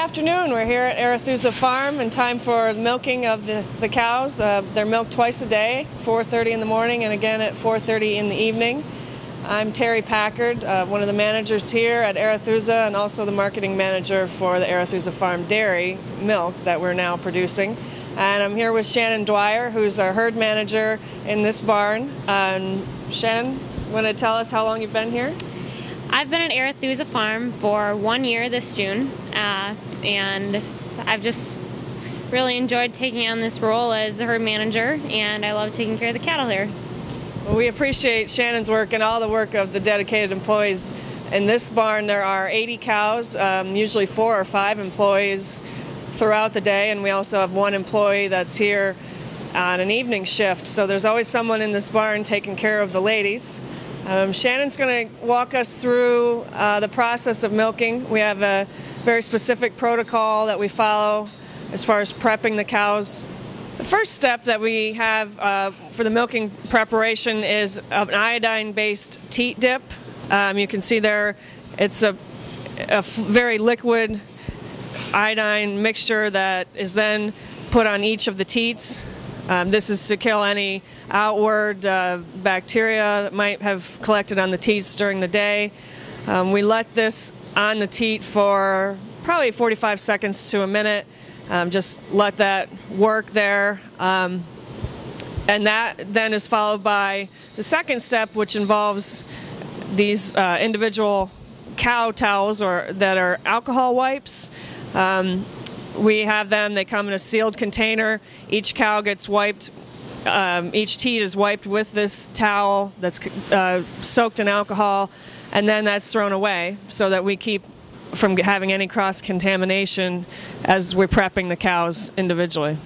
afternoon. We're here at Arethusa Farm in time for milking of the cows. They're milked twice a day, 4:30 in the morning and again at 4:30 in the evening. I'm Terri Packard, one of the managers here at Arethusa and also the marketing manager for the Arethusa Farm Dairy milk that we're now producing. And I'm here with Shannon Dwyer, who's our herd manager in this barn. Shannon, want to tell us how long you've been here? I've been at Arethusa Farm for 1 year this June, and I've just really enjoyed taking on this role as a herd manager, and I love taking care of the cattle here. Well, we appreciate Shannon's work and all the work of the dedicated employees. In this barn there are 80 cows, usually 4 or 5 employees throughout the day, and we also have 1 employee that's here on an evening shift, so there's always someone in this barn taking care of the ladies. Shannon's going to walk us through the process of milking. We have a very specific protocol that we follow as far as prepping the cows. The first step that we have for the milking preparation is an iodine-based teat dip. You can see there it's a very liquid iodine mixture that is then put on each of the teats. This is to kill any outward bacteria that might have collected on the teats during the day. We let this on the teat for probably 45 seconds to a minute. Just let that work there. And that then is followed by the second step, which involves these individual cow towels that are alcohol wipes. We have them, they come in a sealed container. Each cow gets wiped, each teat is wiped with this towel that's soaked in alcohol, and then that's thrown away so that we keep from having any cross-contamination as we're prepping the cows individually.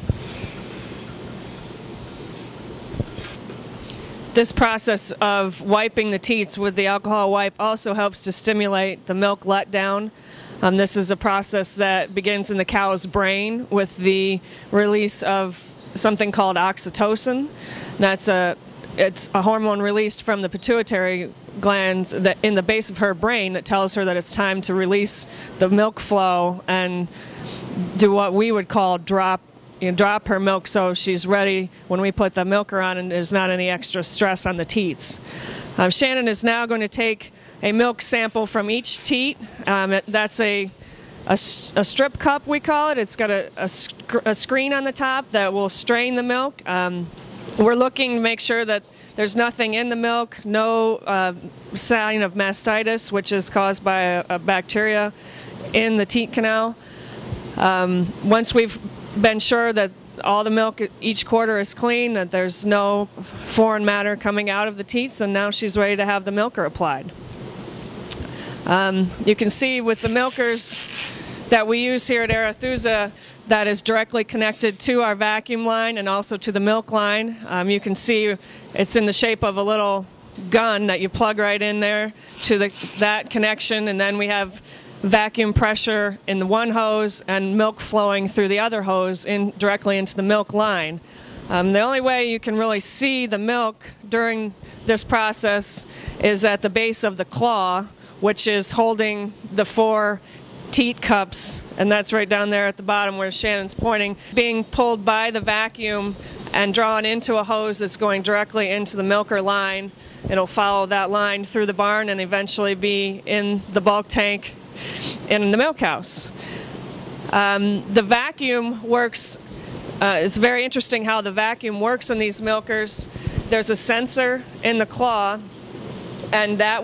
This process of wiping the teats with the alcohol wipe also helps to stimulate the milk letdown. This is a process that begins in the cow's brain with the release of something called oxytocin. It's a hormone released from the pituitary gland in the base of her brain that tells her that it's time to release the milk flow and do what we would call drop her milk so she's ready when we put the milker on and there's not any extra stress on the teats. Shannon is now going to take a milk sample from each teat. That's a strip cup, we call it. It's got a screen on the top that will strain the milk. We're looking to make sure that there's nothing in the milk, no sign of mastitis, which is caused by a bacteria in the teat canal. Once we've been sure that all the milk each quarter is clean, that there's no foreign matter coming out of the teats, and now she's ready to have the milker applied. You can see with the milkers that we use here at Arethusa that is directly connected to our vacuum line and also to the milk line. You can see it's in the shape of a little gun that you plug right in there to that connection, and then we have vacuum pressure in the one hose and milk flowing through the other hose directly into the milk line. The only way you can really see the milk during this process is at the base of the claw, which is holding the 4 teat cups, and that's right down there at the bottom where Shannon's pointing, being pulled by the vacuum and drawn into a hose that's going directly into the milker line. It'll follow that line through the barn and eventually be in the bulk tank in the milk house. The vacuum works, it's very interesting how the vacuum works in these milkers. There's a sensor in the claw, and that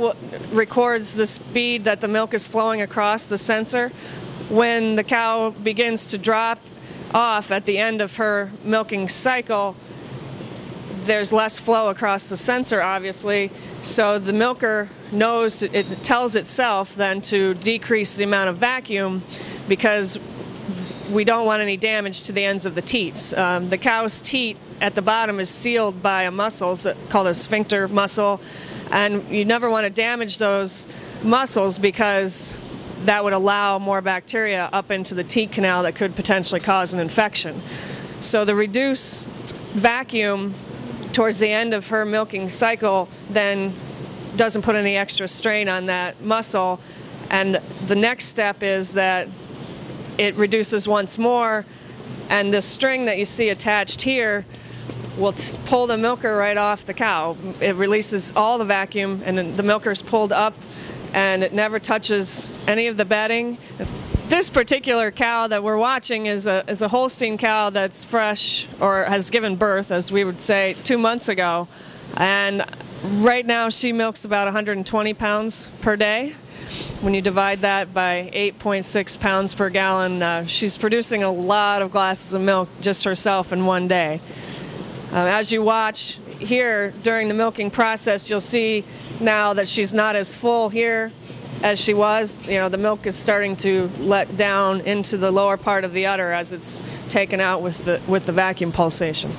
records the speed that the milk is flowing across the sensor. When the cow begins to drop off at the end of her milking cycle, there's less flow across the sensor, obviously, so the milker knows, it tells itself then to decrease the amount of vacuum because we don't want any damage to the ends of the teats. The cow's teat at the bottom is sealed by a muscle called a sphincter muscle, and you never want to damage those muscles because that would allow more bacteria up into the teat canal that could potentially cause an infection. So the reduced vacuum towards the end of her milking cycle then doesn't put any extra strain on that muscle, and the next step is that it reduces once more, and the string that you see attached here will pull the milker right off the cow. It releases all the vacuum, and then the milker is pulled up, and it never touches any of the bedding. This particular cow that we're watching is a Holstein cow that's fresh, or has given birth, as we would say, 2 months ago. And right now she milks about 120 pounds per day. When you divide that by 8.6 pounds per gallon, she's producing a lot of glasses of milk just herself in one day. As you watch here during the milking process, you'll see now that she's not as full here as she was. The milk is starting to let down into the lower part of the udder as it's taken out with the vacuum pulsation.